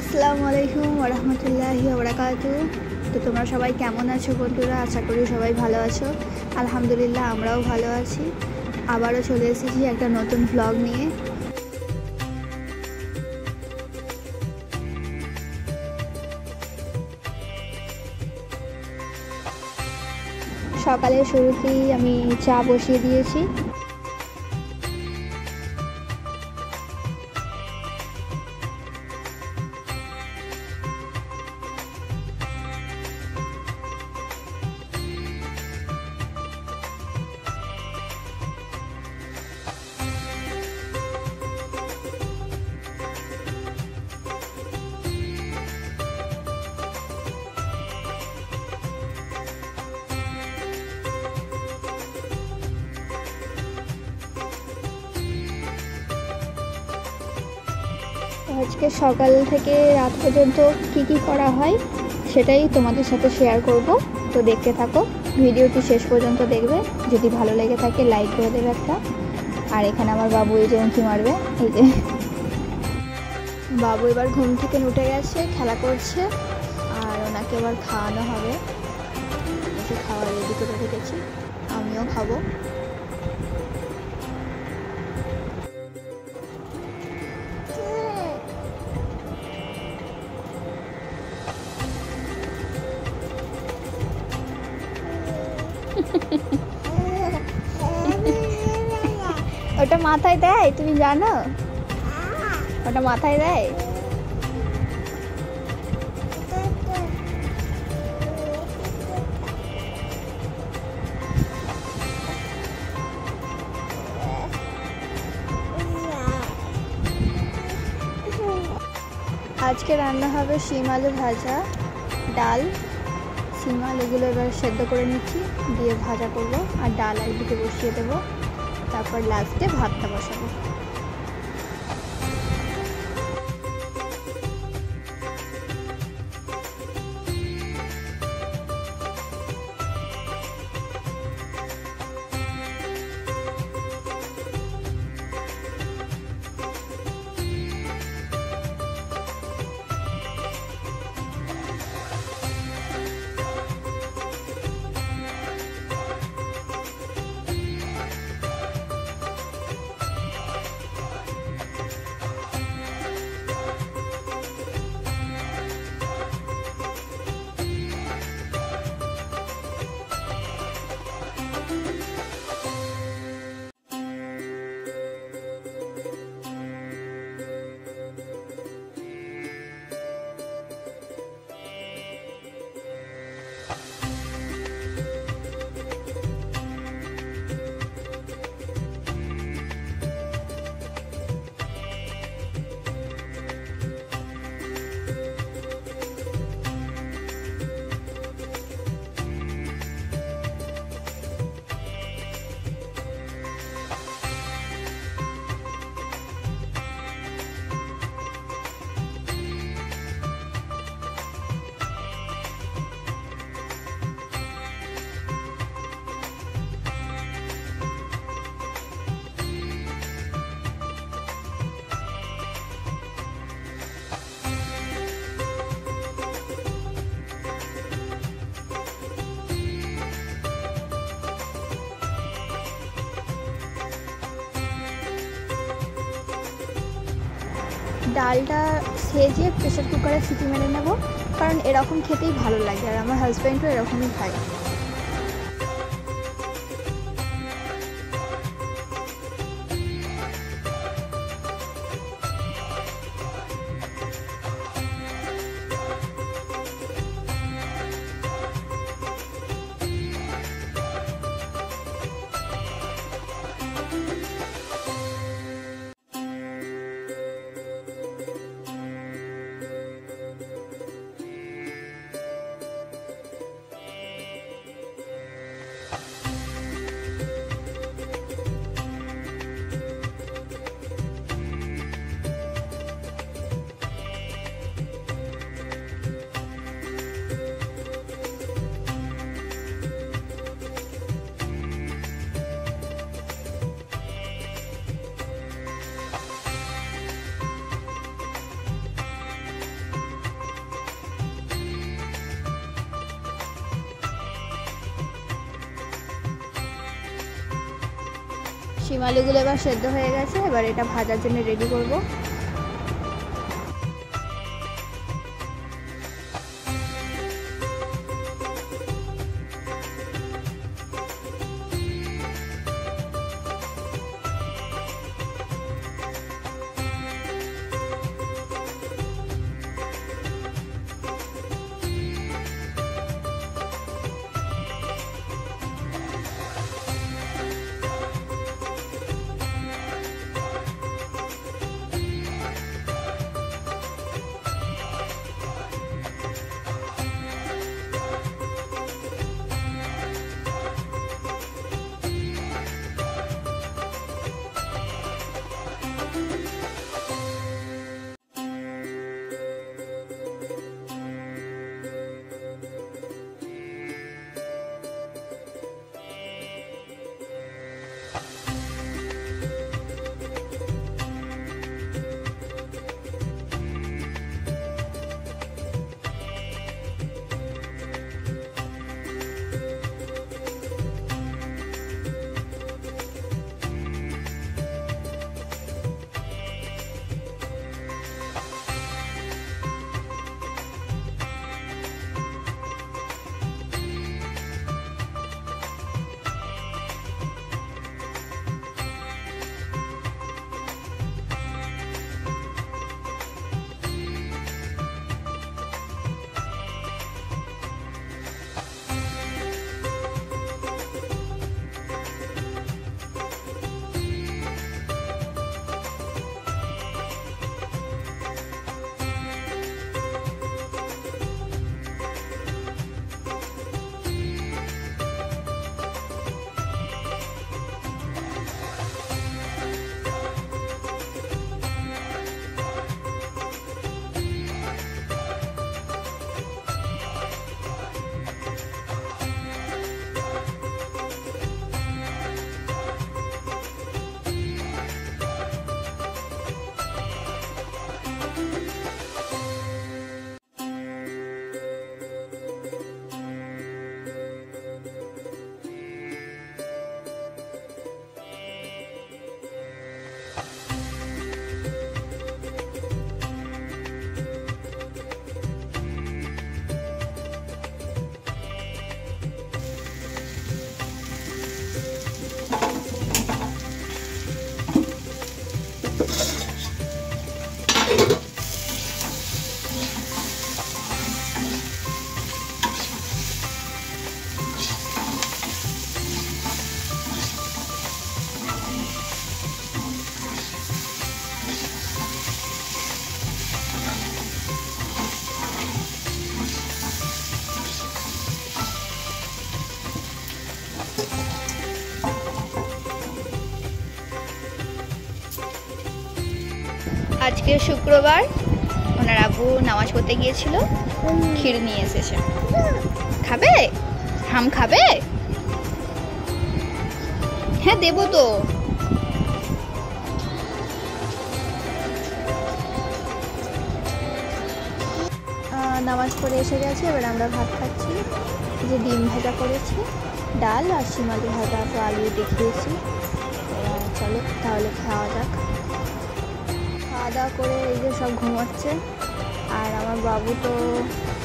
আসসালামু আলাইকুম ওয়া রাহমাতুল্লাহি ওয়া বারাকাতুহু। তো তোমরা সবাই কেমন আছো বন্ধুরা? আশা করি সবাই ভালো আছো। আলহামদুলিল্লাহ আমরাও ভালো আছি। আবারও চলে এসেছি একটা নতুন ব্লগ নিয়ে। সকালের শুরুতেই আমি চা বসিয়ে দিয়েছি। আজকে সকাল থেকে রাত পর্যন্ত কি করা হয় সেটাই তোমাদের সাথে শেয়ার করব। তো দেখতে থাকো, ভিডিওটি শেষ পর্যন্ত দেখবে। যদি ভালো লেগে থাকে লাইক করে দেবে একটা। আর এখানে আমার বাবু এই যে উঁকি মারবে, এই যে বাবু এবার ঘুম থেকে উঠে গেছে, খেলা করছে। আর ওনাকে এবার খাওয়ানো হবে। এসে খাওয়া রেডি করে রেখেছি, আমিও খাবো। ওটা মাথায় দেয়, তুমি জানো? ওটা মাথায় দেয়। আজকে রান্না হবে শিম আলু ভাজা, ডাল। শিম আলুগুলো এবার সেদ্ধ করে নিচ্ছি, দিয়ে ভাজা করব। আর ডাল একদিকে বসিয়ে দেবো, তারপর লাস্টে ভাতটা বসাবো। ডালটা সেজে প্রেসার কুকারে সিটি মেরে নেব, কারণ এরকম খেতেই ভালো লাগে। আর আমার হাজব্যান্ডও এরকমই খায়। শিম আলুগুলো এবার সেদ্ধ হয়ে গেছে, এবার এটা ভাজার জন্য রেডি করব। আজকে শুক্রবার, ওনার আব্বু নামাজ পড়তে গিয়েছিল, ক্ষীর নিয়ে এসেছে। খাবে? হাম খাবে? হ্যাঁ দেবো তো। নামাজ পড়ে এসে গেছে, এবার আমরা ভাত খাচ্ছি। যে ডিম ভাজা করেছি, ডাল আর শিম আলু ভাজা, তো আলু দেখিয়েছি। চলো তাহলে খাওয়া যাক। খাওয়া দাওয়া করে এই যে সব ঘুমাচ্ছে, আর আমার বাবু তো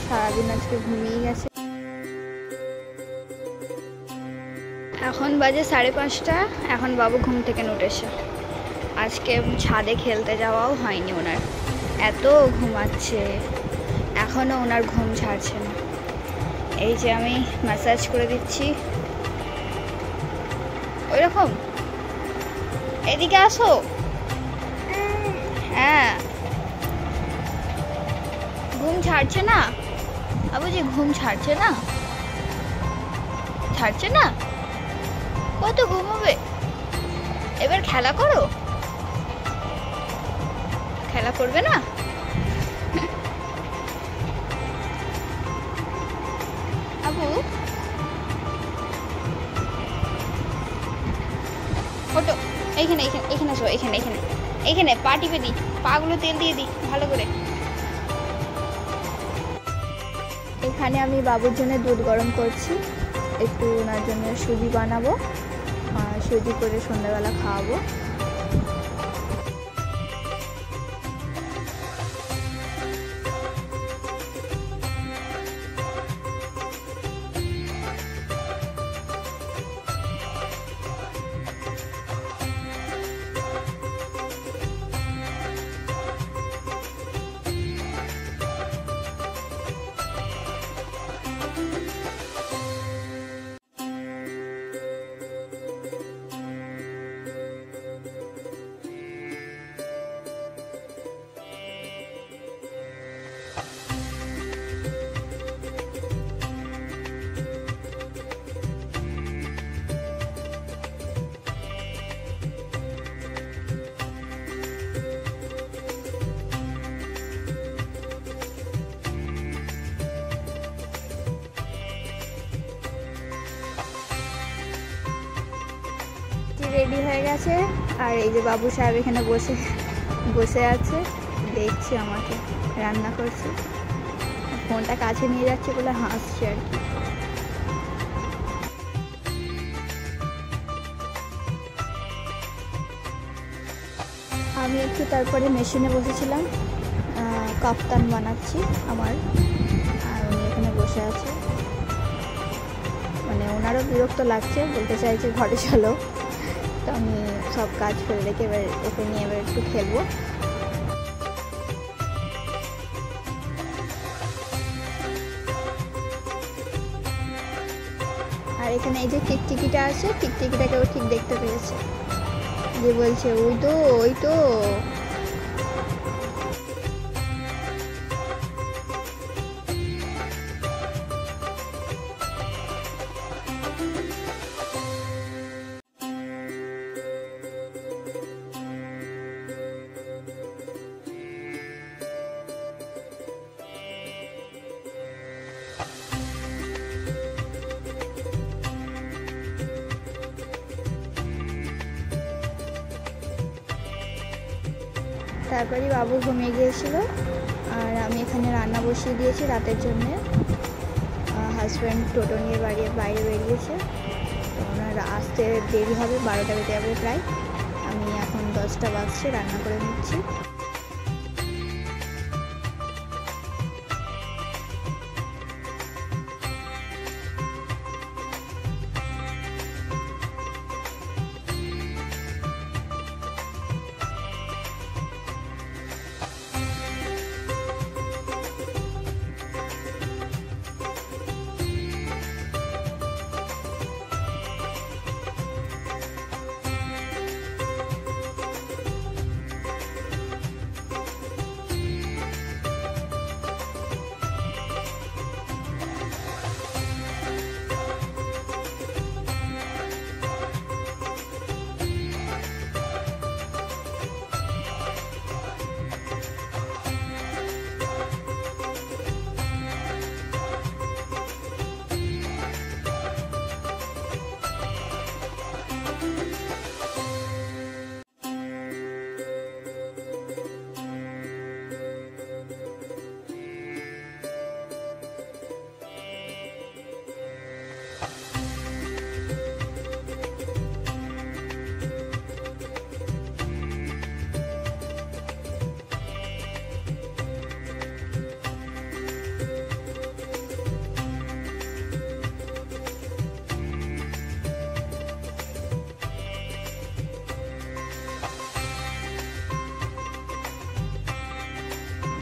সারাদিন আজকে ঘুমিয়ে গেছে। এখন বাজে 5:30, এখন বাবু ঘুম থেকে উঠেছে। আজকে ছাদে খেলতে যাওয়াও হয়নি ওনার, এত ঘুমাচ্ছে, এখনও ওনার ঘুম ছাড়ছে না। এই যে আমি ম্যাসাজ করে দিচ্ছি। ওই রকম এদিকে আসো। হ্যাঁ, ঘুম ছাড়ছে না আবুজি, ঘুম ছাড়ছে না, ছাড়ছে না। কত ঘুমাবে? এবার খেলা করো। খেলা করবে না? আবু ওটো, এইখানে এইখানে এইখানে আসো, এইখানে এইখানে এইখানে পা টিপে দিই, পাগুলো তেল দিয়ে দিই ভালো করে। এখানে আমি বাবুর জন্য দুধ গরম করছি, একটু ওনার জন্য সুজি বানাবো। আর সুজি করে সন্ধ্যাবেলা খাওয়াবো। রেডি হয়ে গেছে, আর এই যে বাবু সাহেব এখানে বসে আছে, দেখছে আমাকে রান্না করছি, ফোনটা কাছে নিয়ে যাচ্ছে বলে হাসছে আর কি। আমি একটু তারপরে মেশিনে বসেছিলাম, কাফতান বানাচ্ছি আমার, আর উনি এখানে বসে আছে, মানে ওনারও বিরক্ত লাগছে, বলতে চাইছে ঘরে চলো। তো আমি সব কাজ ফেলে রেখে এবার ওকে নিয়ে এবার একটু খেলবো। আর এখানে এই যে টিকটিকিটা আছে, টিকটিকিটাকে ও ঠিক দেখতে পেয়েছে, যে বলছে ওই তো ওই তো। তারপরে বাবু ঘুমিয়ে গিয়েছিল, আর আমি এখানে রান্না বসিয়ে দিয়েছি রাতের জন্যে। হাজব্যান্ড টোটো নিয়ে বাইরে বেরিয়েছে, তো ওনার আসতে দেরি হবে, 12টা বেজে যাবে প্রায়। আমি এখন 10টা বাজছে, রান্না করে নিচ্ছি।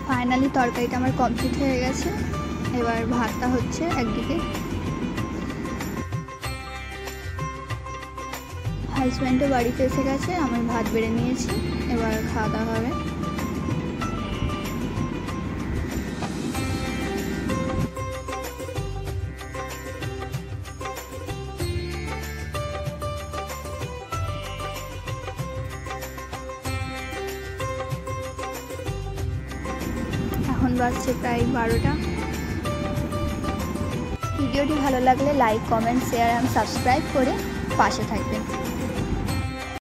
ফাইনালি তরকারিটা আমার কমপ্লিট হয়ে গেছে, এবার ভাতটা হচ্ছে একদিকে। হাজব্যান্ডও বাড়িতে এসে গেছে, আমি ভাত বেড়ে নিয়েছি, এবার খাওয়া দাওয়া হবে। এখন বাজছে প্রায় 12টা। ভিডিওটি ভালো লাগলে like, comment, share and subscribe করে পাশে থাকবেন।